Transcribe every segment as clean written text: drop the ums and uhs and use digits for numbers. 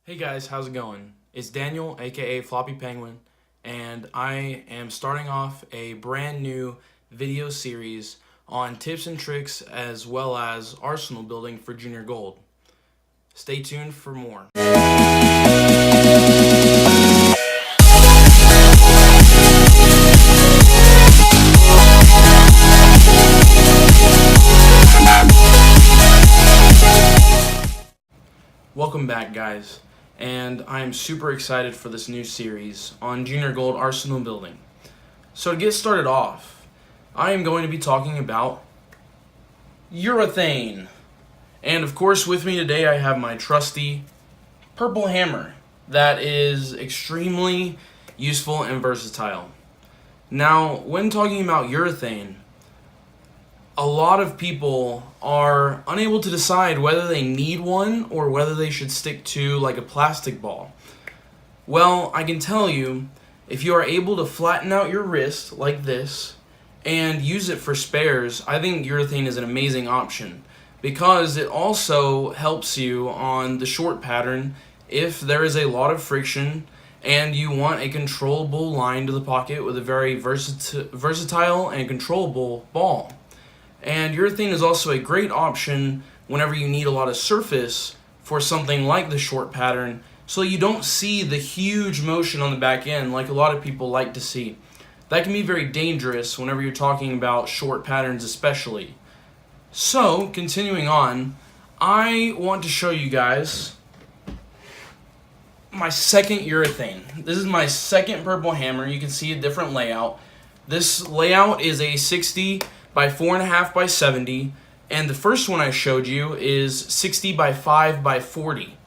Hey guys, how's it going? It's Daniel, aka FloppyPENGuinn, and I am starting off a brand new video series on tips and tricks as well as arsenal building for Junior Gold. Stay tuned for more. Welcome back, guys, and I am super excited for this new series on Junior Gold arsenal building. So to get started off, I am going to be talking about urethane. And of course, with me today I have my trusty purple hammer that is extremely useful and versatile. Now, when talking about urethane, a lot of people are unable to decide whether they need one or whether they should stick to like a plastic ball. Well, I can tell you, if you are able to flatten out your wrist like this and use it for spares, I think urethane is an amazing option because it also helps you on the short pattern if there is a lot of friction and you want a controllable line to the pocket with a very versatile and controllable ball. And urethane is also a great option whenever you need a lot of surface for something like the short pattern, so you don't see the huge motion on the back end like a lot of people like to see. That can be very dangerous whenever you're talking about short patterns especially. So, continuing on, I want to show you guys my second urethane. This is my second purple hammer. You can see a different layout. This layout is a 60 by 4.5 by 70, and the first one I showed you is 60 by 5 by 40.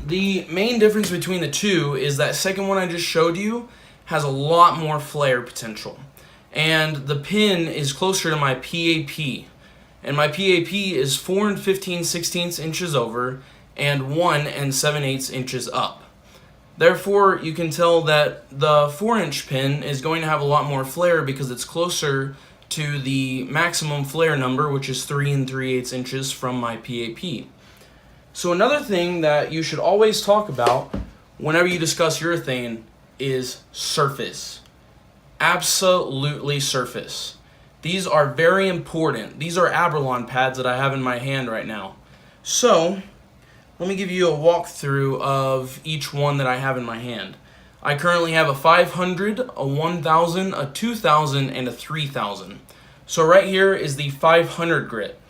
The main difference between the two is that second one I just showed you has a lot more flare potential, and the pin is closer to my PAP, and my PAP is 4 15/16 inches over and 1 7/8 inches up. Therefore, you can tell that the 4-inch pin is going to have a lot more flare because it's closer to the maximum flare number, which is 3 3/8 inches from my PAP. So another thing that you should always talk about whenever you discuss urethane is surface. Absolutely surface. These are very important. These are Abralon pads that I have in my hand right now. So, let me give you a walkthrough of each one that I have in my hand. I currently have a 500, a 1000, a 2000, and a 3000. So right here is the 500 grit.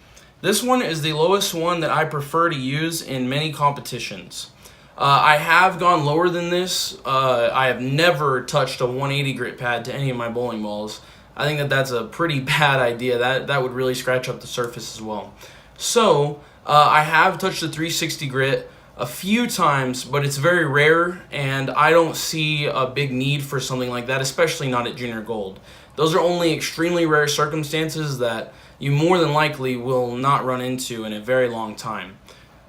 This one is the lowest one that I prefer to use in many competitions. I have gone lower than this. I have never touched a 180 grit pad to any of my bowling balls. I think that that's a pretty bad idea. That would really scratch up the surface as well. So, I have touched the 360 grit a few times, but it's very rare, and I don't see a big need for something like that, especially not at Junior Gold. Those are only extremely rare circumstances that you more than likely will not run into in a very long time.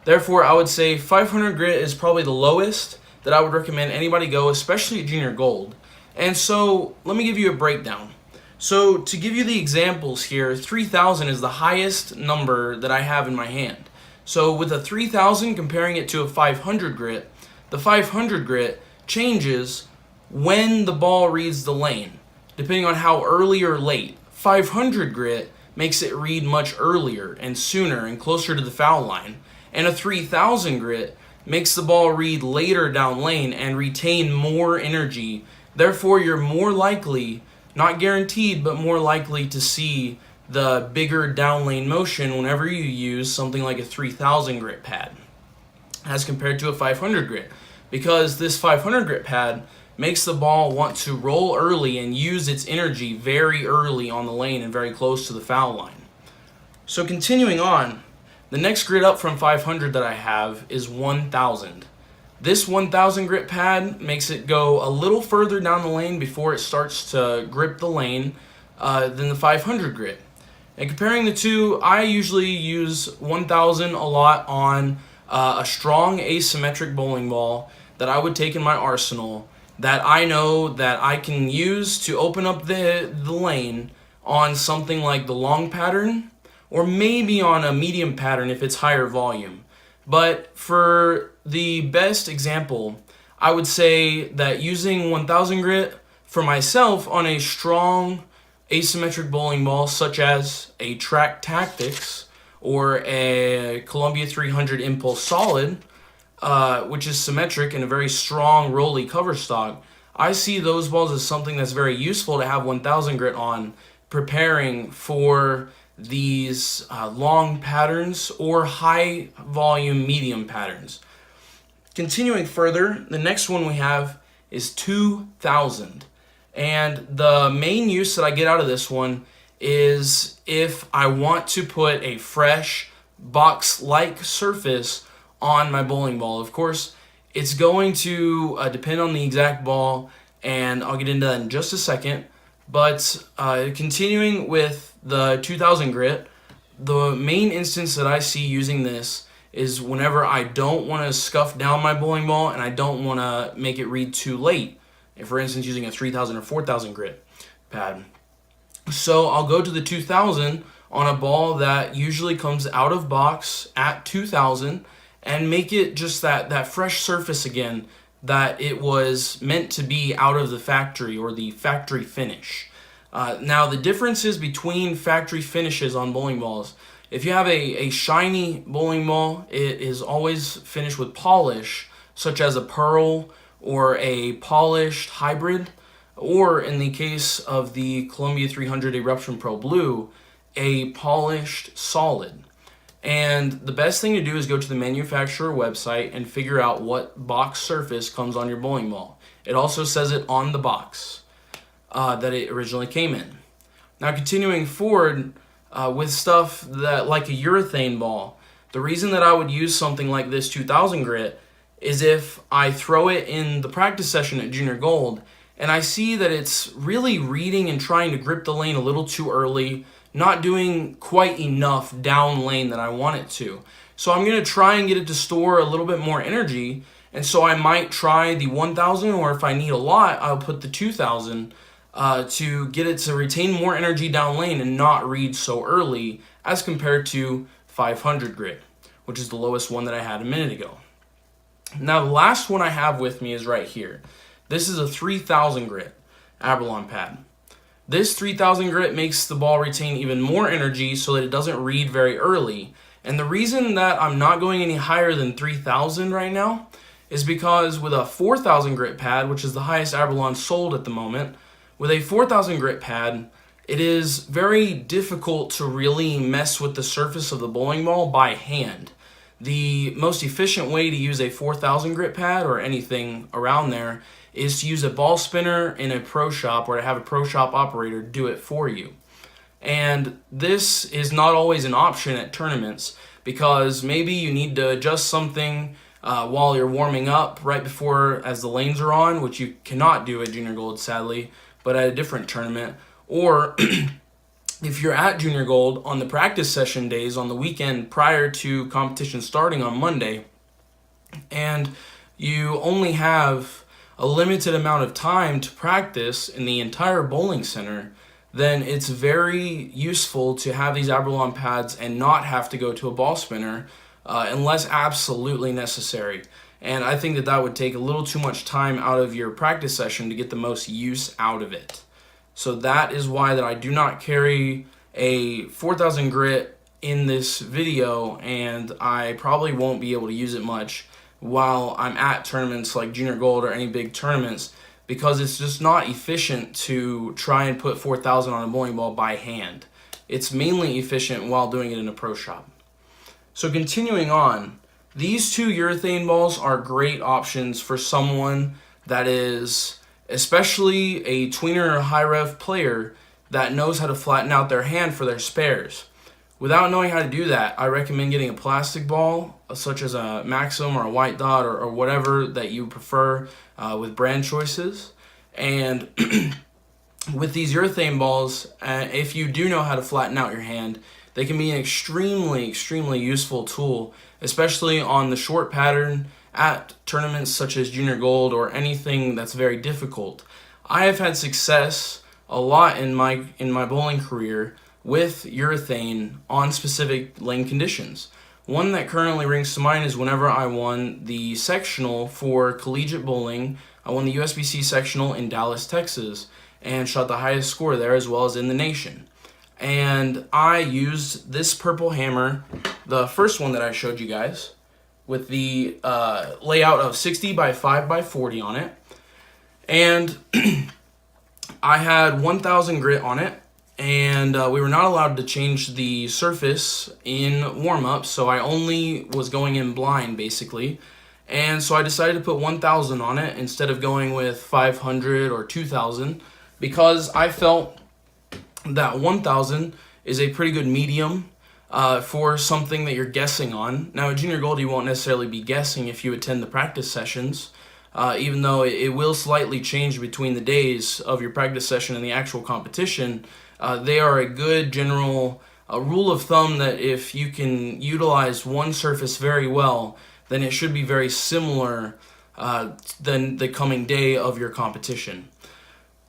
Therefore, I would say 500 grit is probably the lowest that I would recommend anybody go, especially at Junior Gold. And so, let me give you a breakdown. So, to give you the examples here, 3000 is the highest number that I have in my hand. So, with a 3000 comparing it to a 500 grit, the 500 grit changes when the ball reads the lane, depending on how early or late. 500 grit makes it read much earlier and sooner and closer to the foul line, and a 3000 grit makes the ball read later down lane and retain more energy. Therefore, you're more likely, not guaranteed, but more likely to see the bigger down lane motion whenever you use something like a 3000 grit pad as compared to a 500 grit, because this 500 grit pad makes the ball want to roll early and use its energy very early on the lane and very close to the foul line. So continuing on, the next grit up from 500 that I have is 1000. This 1000 grit pad makes it go a little further down the lane before it starts to grip the lane than the 500 grit. And comparing the two, I usually use 1000 a lot on a strong asymmetric bowling ball that I would take in my arsenal that I know that I can use to open up the lane on something like the long pattern or maybe on a medium pattern if it's higher volume. But for the best example, I would say that using 1000 grit for myself on a strong asymmetric bowling ball, such as a Track Tactics or a Columbia 300 Impulse Solid, which is symmetric and a very strong rolly cover stock, I see those balls as something that's very useful to have 1000 grit on, preparing for these long patterns or high volume medium patterns. Continuing further, the next one we have is 2000. And the main use that I get out of this one is if I want to put a fresh box-like surface on my bowling ball. Of course, it's going to depend on the exact ball, and I'll get into that in just a second. But continuing with the 2000 grit, the main instance that I see using this is whenever I don't want to scuff down my bowling ball and I don't want to make it read too late. For instance, using a 3000 or 4000 grit pad. So I'll go to the 2000 on a ball that usually comes out of box at 2000 and make it just that fresh surface again that it was meant to be out of the factory, or the factory finish. Now the differences between factory finishes on bowling balls: if you have a shiny bowling ball, it is always finished with polish, such as a pearl or a polished hybrid, or in the case of the Columbia 300 Eruption Pro Blue, a polished solid. And the best thing to do is go to the manufacturer website and figure out what box surface comes on your bowling ball. It also says it on the box that it originally came in. Now continuing forward with stuff that like a urethane ball, the reason that I would use something like this 2000 grit is if I throw it in the practice session at Junior Gold and I see that it's really reading and trying to grip the lane a little too early, not doing quite enough down lane that I want it to. So I'm going to try and get it to store a little bit more energy, and so I might try the 1000, or if I need a lot, I'll put the 2000 to get it to retain more energy down lane and not read so early as compared to 500 grit, which is the lowest one that I had a minute ago. Now the last one I have with me is right here. This is a 3000 grit Abralon pad. This 3000 grit makes the ball retain even more energy so that it doesn't read very early. And the reason that I'm not going any higher than 3000 right now is because with a 4000 grit pad, which is the highest Abralon sold at the moment, with a 4000 grit pad, it is very difficult to really mess with the surface of the bowling ball by hand. The most efficient way to use a 4000 grit pad, or anything around there, is to use a ball spinner in a pro shop, or to have a pro shop operator do it for you. And this is not always an option at tournaments, because maybe you need to adjust something while you're warming up right before as the lanes are on, which you cannot do at Junior Gold sadly, but at a different tournament. Or if you're at Junior Gold on the practice session days on the weekend prior to competition starting on Monday, and you only have a limited amount of time to practice in the entire bowling center, then it's very useful to have these Abralon pads and not have to go to a ball spinner unless absolutely necessary. And I think that that would take a little too much time out of your practice session to get the most use out of it. So that is why that I do not carry a 4000 grit in this video, and I probably won't be able to use it much while I'm at tournaments like Junior Gold or any big tournaments, because it's just not efficient to try and put 4000 on a bowling ball by hand. It's mainly efficient while doing it in a pro shop. So continuing on, these two urethane balls are great options for someone that is especially a tweener or high rev player that knows how to flatten out their hand for their spares. Without knowing how to do that, I recommend getting a plastic ball, such as a Maxim or a White Dot or whatever that you prefer with brand choices. And with these urethane balls, if you do know how to flatten out your hand, they can be an extremely, extremely useful tool, especially on the short pattern at tournaments such as Junior Gold or anything that's very difficult. I have had success a lot in my bowling career with urethane on specific lane conditions. One that currently rings to mind is whenever I won the sectional for collegiate bowling. I won the USBC sectional in Dallas, Texas, and shot the highest score there as well as in the nation. And I used this purple hammer, the first one that I showed you guys, with the layout of 60 by 5 by 40 on it. And I had 1000 grit on it, and we were not allowed to change the surface in warm-up, so I only was going in blind basically. And so I decided to put 1000 on it instead of going with 500 or 2000, because I felt that 1000 is a pretty good medium for something that you're guessing on. Now at Junior Gold you won't necessarily be guessing if you attend the practice sessions, even though it will slightly change between the days of your practice session and the actual competition. They are a good general rule of thumb that if you can utilize one surface very well, then it should be very similar than the coming day of your competition.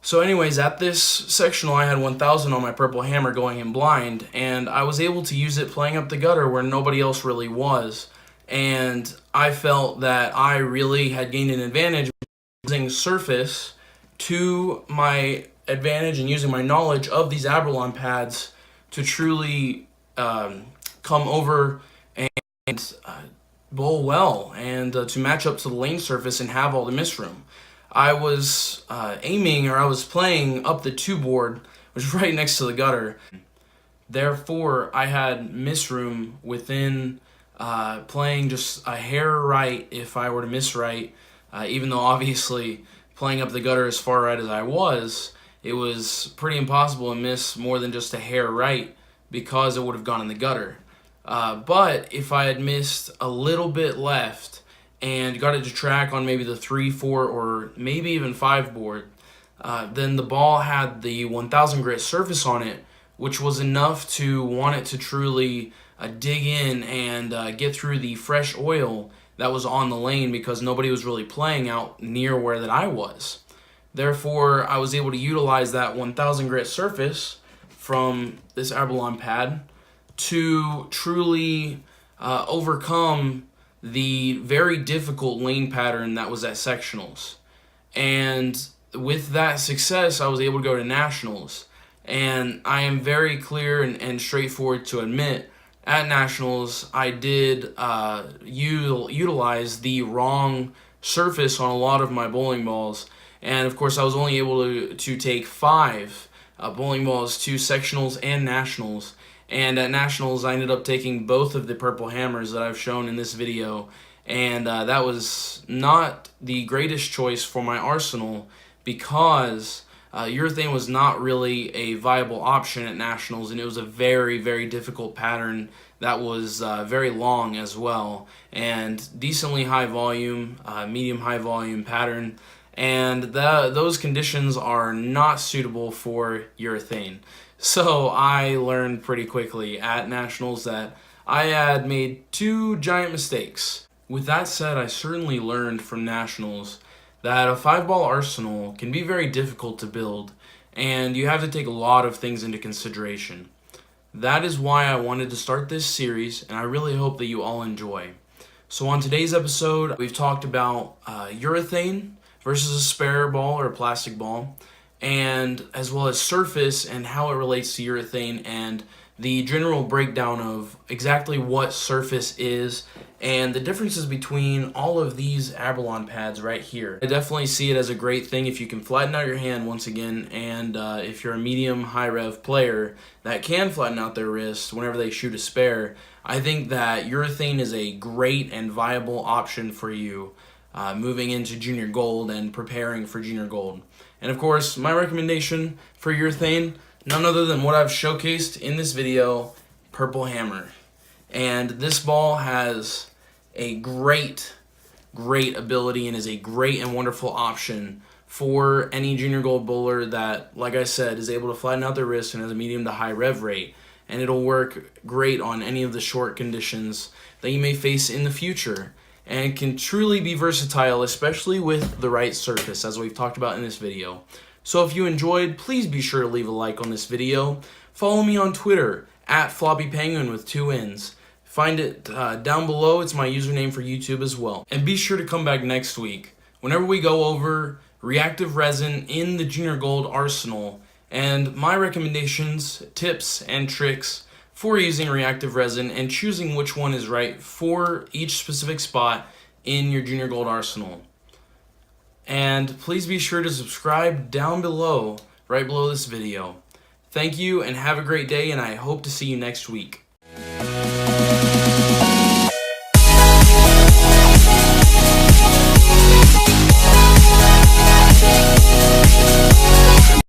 So anyways, at this sectional I had 1000 on my purple hammer going in blind, and I was able to use it playing up the gutter where nobody else really was. And I felt that I really had gained an advantage using surface to my advantage and using my knowledge of these Abralon pads to truly come over and bowl well and to match up to the lane surface and have all the miss room. I was aiming, or I was playing up the 2 board, which is right next to the gutter. Therefore, I had miss room within playing just a hair right if I were to miss right, even though obviously playing up the gutter as far right as I was, it was pretty impossible to miss more than just a hair right because it would have gone in the gutter. But if I had missed a little bit left and got it to track on maybe the 3, 4, or maybe even 5 board, then the ball had the 1000 grit surface on it, which was enough to want it to truly dig in and get through the fresh oil that was on the lane, because nobody was really playing out near where that I was. Therefore, I was able to utilize that 1000 grit surface from this Abralon pad to truly overcome the very difficult lane pattern that was at sectionals. And with that success, I was able to go to nationals. And I am very clear and straightforward to admit, at nationals, I did utilize the wrong surface on a lot of my bowling balls. And of course, I was only able to take 5 bowling balls to sectionals and nationals. And at nationals, I ended up taking both of the purple hammers that I've shown in this video. And that was not the greatest choice for my arsenal, because urethane was not really a viable option at nationals, and it was a very, very difficult pattern that was very long as well, and decently high volume, medium high volume pattern, and those conditions are not suitable for urethane. So I learned pretty quickly at nationals that I had made 2 giant mistakes. With that said, I certainly learned from nationals that a 5-ball arsenal can be very difficult to build, and you have to take a lot of things into consideration. That is why I wanted to start this series, and I really hope that you all enjoy. So on today's episode, we've talked about urethane versus a spare ball or a plastic ball, and as well as surface and how it relates to urethane, and the general breakdown of exactly what surface is and the differences between all of these Abralon pads right here. I definitely see it as a great thing if you can flatten out your hand once again, and if you're a medium high rev player that can flatten out their wrist whenever they shoot a spare. I think that urethane is a great and viable option for you moving into Junior Gold and preparing for Junior Gold. And of course, my recommendation for urethane, none other than what I've showcased in this video, purple hammer. And this ball has a great ability and is a great and wonderful option for any Junior Gold bowler that, like I said, is able to flatten out their wrist and has a medium to high rev rate. And it'll work great on any of the short conditions that you may face in the future, and can truly be versatile, especially with the right surface, as we've talked about in this video. So if you enjoyed, please be sure to leave a like on this video. Follow me on Twitter, @FloppyPENGuinn with 2 N's. Find it down below. It's my username for YouTube as well. And be sure to come back next week whenever we go over reactive resin in the Junior Gold arsenal and my recommendations, tips, and tricks for using reactive resin and choosing which one is right for each specific spot in your Junior Gold arsenal. And please be sure to subscribe down below, right below this video. Thank you and have a great day, and I hope to see you next week.